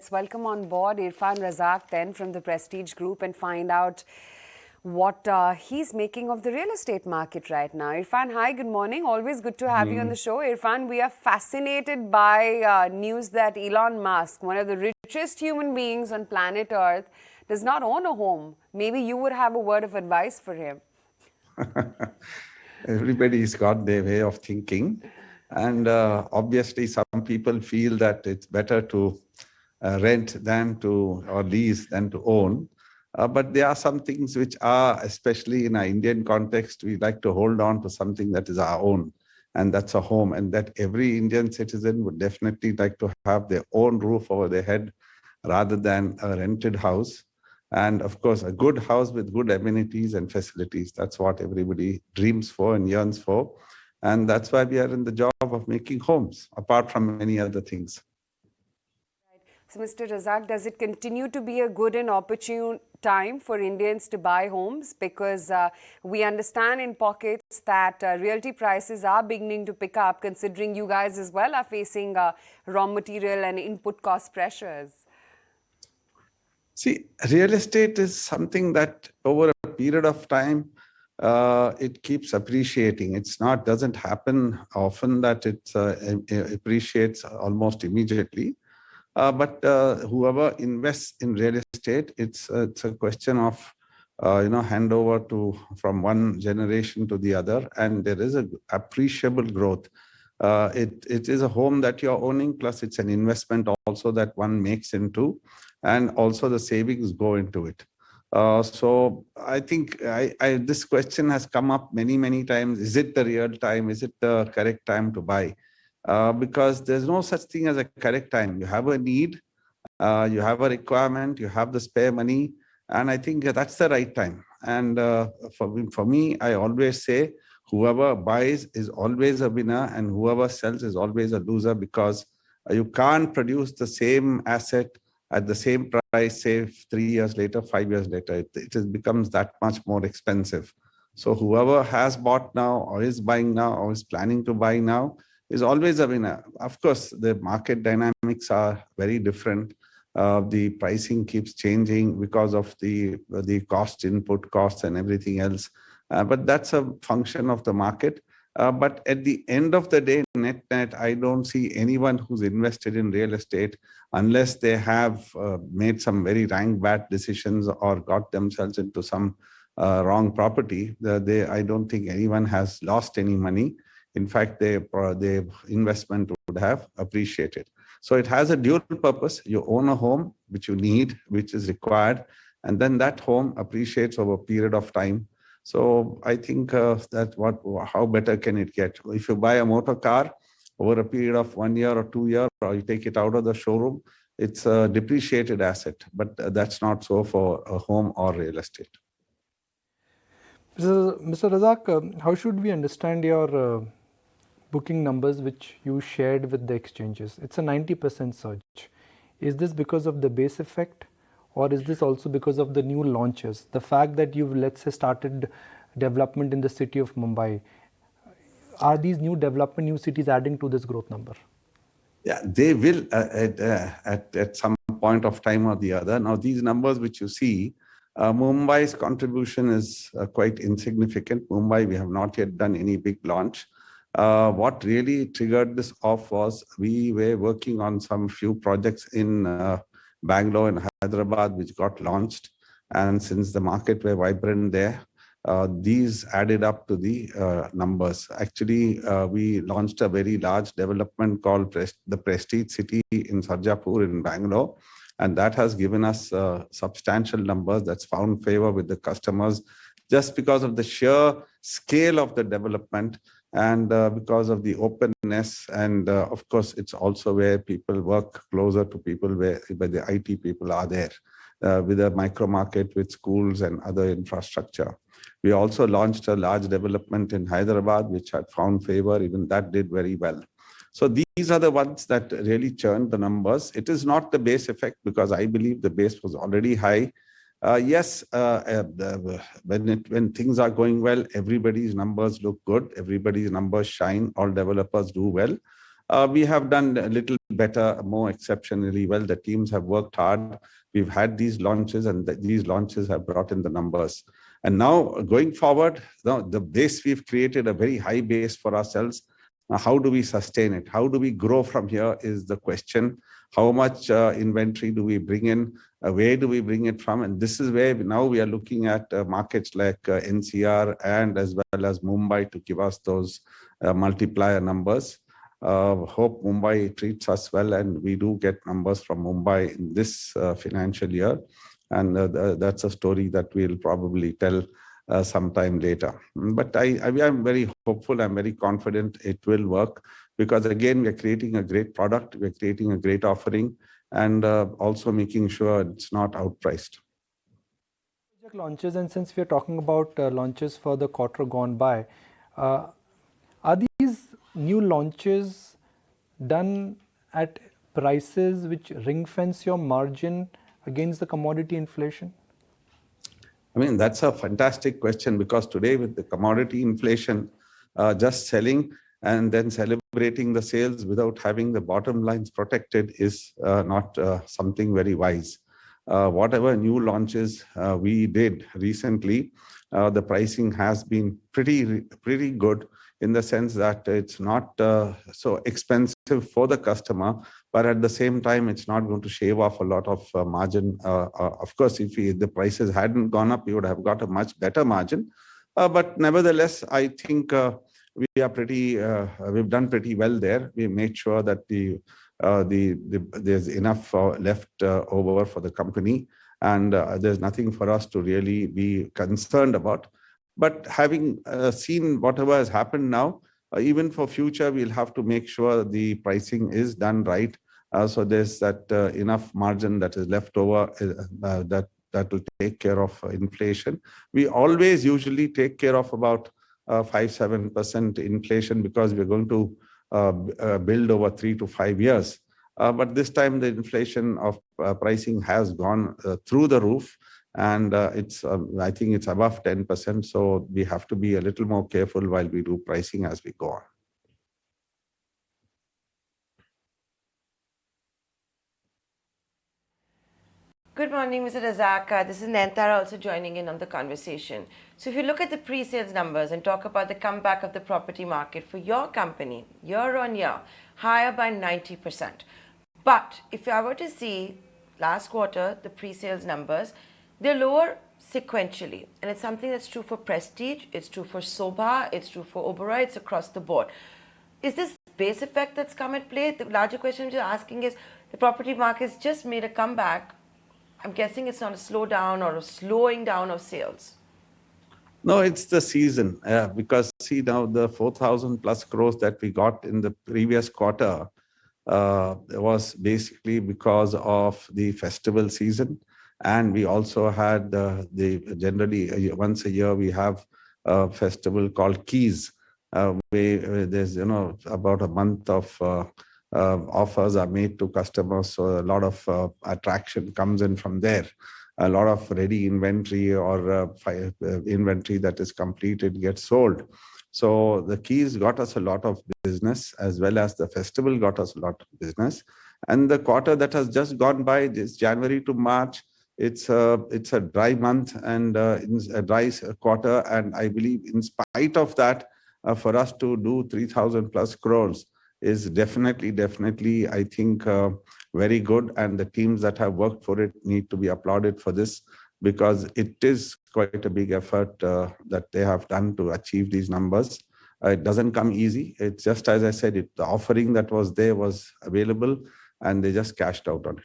Let's welcome on board Irfan Razack then from the Prestige Group and find out what he's making of the real estate market right now. Irfan, hi, good morning. Always good to have you on the show. Irfan, we are fascinated by news that Elon Musk, one of the richest human beings on planet Earth, does not own a home. Maybe you would have a word of advice for him. Everybody's got their way of thinking. And obviously, some people feel that it's better to rent than to, or lease than to own. But there are some things which are, especially in our Indian context, we like to hold on to something that is our own. And that's a home. And that every Indian citizen would definitely like to have their own roof over their head rather than a rented house. And of course, a good house with good amenities and facilities. That's what everybody dreams for and yearns for. And that's why we are in the job of making homes, apart from many other things. So, Mr. Razack, does it continue to be a good and opportune time for Indians to buy homes? Because we understand in pockets that realty prices are beginning to pick up, considering you guys as well are facing raw material and input cost pressures. See, real estate is something that over a period of time, it keeps appreciating. Doesn't happen often that it appreciates almost immediately. But whoever invests in real estate, it's a question of handover from one generation to the other, and there is an appreciable growth. It is a home that you're owning, plus it's an investment also that one makes into, and also the savings go into it. So I think this question has come up many times. Is it the real time? Is it the correct time to buy? Because there's no such thing as a correct time. You have a need, you have a requirement, you have the spare money, and I think that's the right time. And for me, I always say, whoever buys is always a winner and whoever sells is always a loser, because you can't produce the same asset at the same price, say 3 years later, 5 years later. It becomes that much more expensive. So whoever has bought now or is buying now or is planning to buy now is always a winner. Of course, the market dynamics are very different. The pricing keeps changing because of the input costs and everything else. But that's a function of the market. But at the end of the day, net, I don't see anyone who's invested in real estate unless they have made some very bad decisions or got themselves into some wrong property. I don't think anyone has lost any money. In fact, their investment would have appreciated. So it has a dual purpose. You own a home which you need, which is required, and then that home appreciates over a period of time. So I think how better can it get? If you buy a motor car over a period of 1 year or 2 years, or you take it out of the showroom, it's a depreciated asset. But that's not so for a home or real estate. Mr. Razack, how should we understand your booking numbers which you shared with the exchanges? It's a 90% surge. Is this because of the base effect, or is this also because of the new launches? The fact that you've, let's say, started development in the city of Mumbai, are these new development, new cities adding to this growth number? Yeah, they will at some point of time or the other. Now, these numbers which you see, Mumbai's contribution is quite insignificant. Mumbai, we have not yet done any big launch. What really triggered this off was we were working on some few projects in Bangalore and Hyderabad, which got launched. And since the market were vibrant there, these added up to the numbers. Actually, we launched a very large development called the Prestige City in Sarjapur in Bangalore. And that has given us substantial numbers that's found favor with the customers just because of the sheer scale of the development and because of the openness. And of course, it's also where people work closer to people where the IT people are there with a micro market, with schools and other infrastructure. We also launched a large development in Hyderabad, which had found favor. Even that did very well. So these are the ones that really churned the numbers. It is not the base effect, because I believe the base was already high. Yes, when things are going well, everybody's numbers look good. Everybody's numbers shine. All developers do well. We have done a little better, more exceptionally well. The teams have worked hard. We've had these launches, and these launches have brought in the numbers. And now going forward, the base we've created, a very high base for ourselves. Now, how do we sustain it? How do we grow from here is the question. How much inventory do we bring in? Where do we bring it from? And this is where now we are looking at markets like NCR and as well as Mumbai to give us those multiplier numbers. Hope Mumbai treats us well, and we do get numbers from Mumbai in this financial year. And that's a story that we'll probably tell sometime later. But I am very hopeful, I'm very confident it will work, because again, we're creating a great product, we're creating a great offering, and also making sure it's not outpriced. Launches, and since we're talking about launches for the quarter gone by, are these new launches done at prices which ring fence your margin against the commodity inflation? I mean, that's a fantastic question, because today with the commodity inflation, just selling and then celebrating the sales without having the bottom lines protected is not something very wise. Whatever new launches we did recently, the pricing has been pretty good, in the sense that it's not so expensive for the customer, but at the same time, it's not going to shave off a lot of margin. Of course, if the prices hadn't gone up, we would have got a much better margin. But nevertheless, I think we are we've done pretty well there. We made sure that there's enough left over for the company, and there's nothing for us to really be concerned about. But having seen whatever has happened now, even for future, we'll have to make sure the pricing is done right. So there's that enough margin that is left over that will take care of inflation. We always usually take care of about 5-7% inflation, because we're going to build over 3 to 5 years. But this time the inflation of pricing has gone through the roof, and I think it's above 10%. So we have to be a little more careful while we do pricing as we go on. Good morning, Mr. Razack. This is Nantara also joining in on the conversation. So if you look at the pre-sales numbers and talk about the comeback of the property market for your company, year on year, higher by 90%. But if I were to see last quarter, the pre-sales numbers, they're lower sequentially. And it's something that's true for Prestige, it's true for Sobha, it's true for Oberoi, it's across the board. Is this base effect that's come at play? The larger question I'm just asking is, the property market's just made a comeback. I'm guessing it's not a slowdown or a slowing down of sales. No, it's the season, because see now the 4,000 plus crores that we got in the previous quarter was basically because of the festival season. And we also had generally once a year we have a festival called Keys, where there's about a month of offers are made to customers, so a lot of attraction comes in from there. A lot of ready inventory or inventory that is completed gets sold. So the Keys got us a lot of business, as well as the festival got us a lot of business. And the quarter that has just gone by, this January to March, it's a dry month and a dry quarter. And I believe in spite of that, for us to do 3,000 plus crores is definitely, I think, very good. And the teams that have worked for it need to be applauded for this, because it is quite a big effort that they have done to achieve these numbers. It doesn't come easy. It's just, as I said, the offering that was there was available, and they just cashed out on it.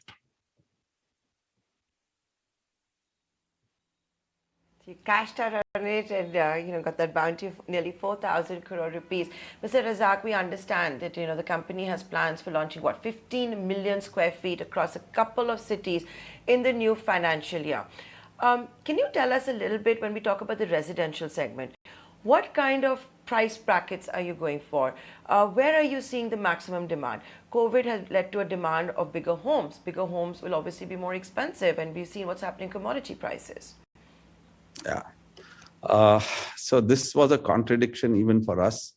So you cashed out on it and got that bounty of nearly 4,000 crore rupees. Mr. Razack, we understand that the company has plans for launching 15 million square feet across a couple of cities in the new financial year. Can you tell us a little bit, when we talk about the residential segment, what kind of price brackets are you going for? Where are you seeing the maximum demand? COVID has led to a demand of bigger homes. Bigger homes will obviously be more expensive, and we've seen what's happening in commodity prices. Yeah. So this was a contradiction even for us.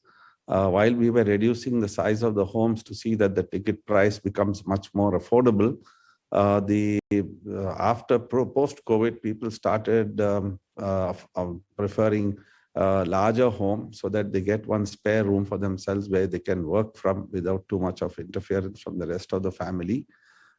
while we were reducing the size of the homes to see that the ticket price becomes much more affordable, after post-COVID, people started preferring larger home so that they get one spare room for themselves where they can work from without too much of interference from the rest of the family.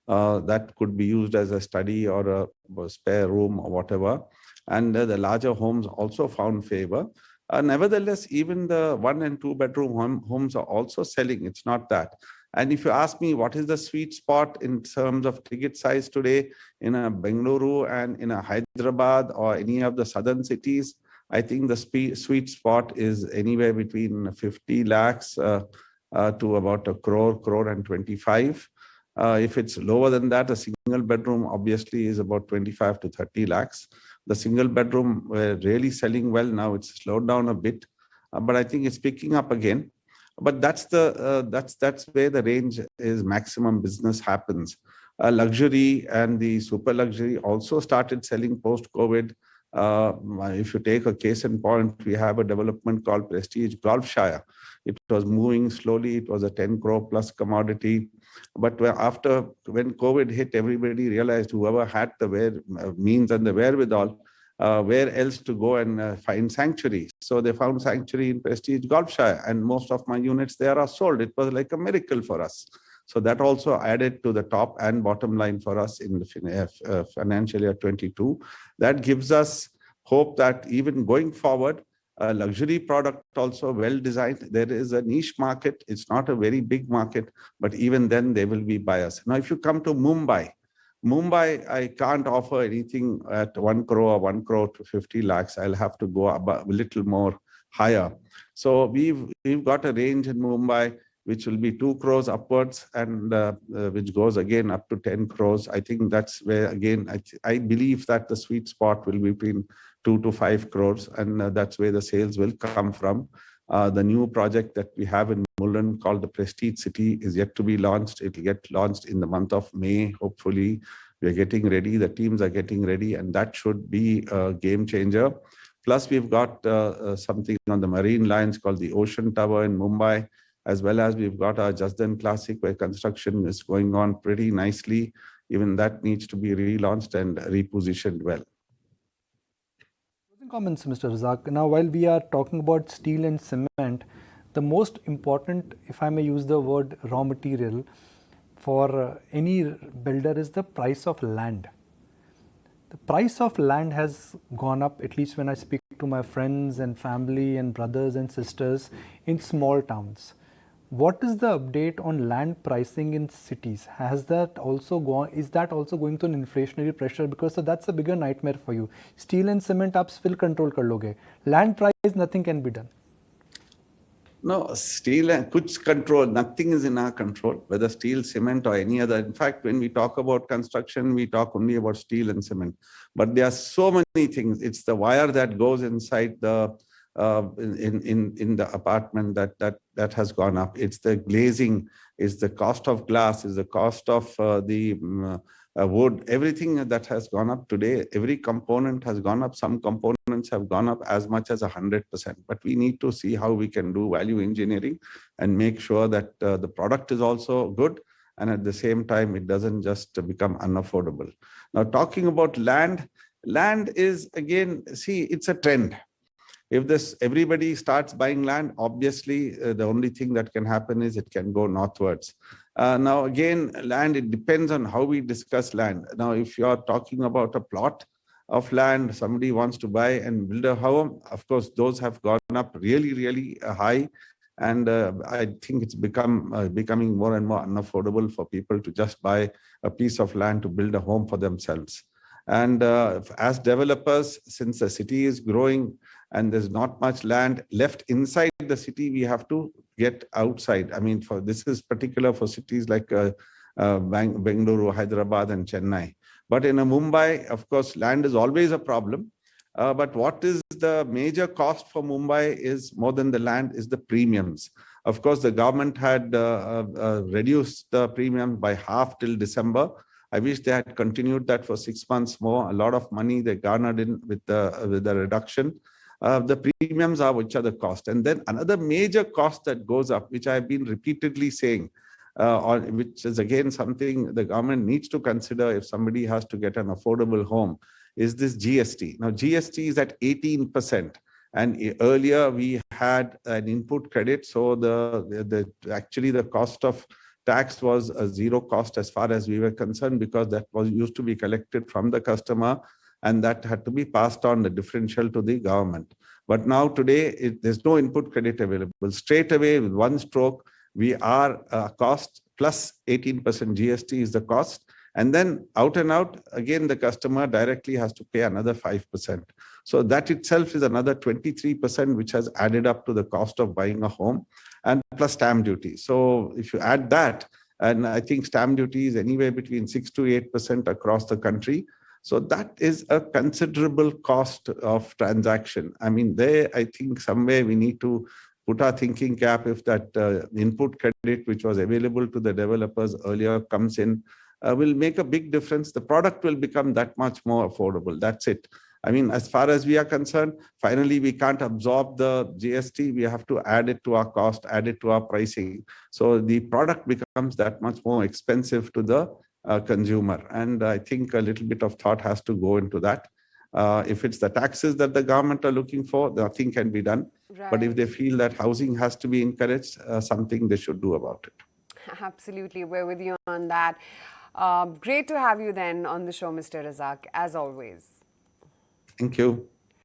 That could be used as a study or a spare room or whatever. And the larger homes also found favor. Nevertheless, even the 1 and 2 bedroom homes are also selling. It's not that. And if you ask me what is the sweet spot in terms of ticket size today in a Bangalore and in a Hyderabad or any of the southern cities, I think the sweet spot is anywhere between 50 lakhs to about a crore and 25. If it's lower than that, a single bedroom obviously is about 25 to 30 lakhs. The single bedroom were really selling well. Now it's slowed down a bit, but I think it's picking up again. But that's where the range is maximum business happens. Luxury and the super luxury also started selling post-COVID. If you take a case in point, we have a development called Prestige Golfshire. It was moving slowly. It was a 10 crore plus commodity. But when COVID hit, everybody realized whoever had the means and the wherewithal, where else to go and find sanctuary. So they found sanctuary in Prestige Golfshire, and most of my units there are sold. It was like a miracle for us. So that also added to the top and bottom line for us in the financial year 22. That gives us hope that even going forward, a luxury product also well designed. There is a niche market. It's not a very big market, but even then there will be buyers. Now, if you come to Mumbai, I can't offer anything at 1 crore or 1 crore to 50 lakhs. I'll have to go a little more higher. So we've got a range in Mumbai which will be 2 crores upwards and which goes again up to 10 crores. I think that's where, again, I believe that the sweet spot will be between 2 to 5 crores, and that's where the sales will come from. The new project that we have in Mulund called the Prestige City is yet to be launched. It will get launched in the month of May, hopefully. We're getting ready, the teams are getting ready, and that should be a game changer. Plus, we've got something on the marine lines called the Ocean Tower in Mumbai, as well as we've got our Jasdan Classic where construction is going on pretty nicely. Even that needs to be relaunched and repositioned well. Closing comments, Mr. Razack. Now, while we are talking about steel and cement, the most important, if I may use the word raw material, for any builder is the price of land. The price of land has gone up, at least when I speak to my friends and family and brothers and sisters in small towns. What is the update on land pricing in cities? Has that also gone? Is that also going to an inflationary pressure? Because so that's a bigger nightmare for you. Steel and cement आप still control कर लोगे. Land price, nothing can be done. No, steel and kuch control, nothing is in our control, whether steel, cement or any other. In fact, when we talk about construction, we talk only about steel and cement. But there are so many things. It's the wire that goes inside the in the apartment that has gone up. It's the glazing, it's the cost of glass, it's the cost of the wood, everything that has gone up today. Every component has gone up. Some components have gone up as much as 100%. But we need to see how we can do value engineering and make sure that the product is also good, and at the same time it doesn't just become unaffordable. Now, talking about land is, again, see, it's a trend. If everybody starts buying land, obviously the only thing that can happen is it can go northwards. Now, again, land, it depends on how we discuss land. Now, if you're talking about a plot of land, somebody wants to buy and build a home, of course, those have gone up really, really high. And I think it's becoming more and more unaffordable for people to just buy a piece of land to build a home for themselves. And as developers, since the city is growing and there's not much land left inside the city, we have to get outside. I mean, this is particular for cities like Bangalore, Hyderabad and Chennai. But in Mumbai, of course, land is always a problem. But what is the major cost for Mumbai is more than the land is the premiums. Of course, the government had reduced the premium by half till December. I wish they had continued that for 6 months more. A lot of money they garnered in with the reduction. the premiums are which are the cost. And then another major cost that goes up, which I've been repeatedly saying, or which is again something the government needs to consider if somebody has to get an affordable home, is this GST. Now, GST is at 18%. And earlier we had an input credit. So actually the cost of tax was a zero cost as far as we were concerned, because that was used to be collected from the customer and that had to be passed on the differential to the government. But now today, there's no input credit available. Straight away with one stroke, we are cost plus 18% GST is the cost. And then out and out, again, the customer directly has to pay another 5%. So that itself is another 23%, which has added up to the cost of buying a home, and plus stamp duty. So if you add that, and I think stamp duty is anywhere between 6 to 8% across the country. So that is a considerable cost of transaction. I mean, there, I think somewhere we need to put our thinking cap if that input credit, which was available to the developers earlier, comes in, will make a big difference. The product will become that much more affordable. That's it. I mean, as far as we are concerned, finally, we can't absorb the GST. We have to add it to our cost, add it to our pricing. So the product becomes that much more expensive to the consumer. And I think a little bit of thought has to go into that. If it's the taxes that the government are looking for, nothing can be done. Right. But if they feel that housing has to be encouraged, something they should do about it. Absolutely. We're with you on that. Great to have you then on the show, Mr. Razack, as always. Thank you.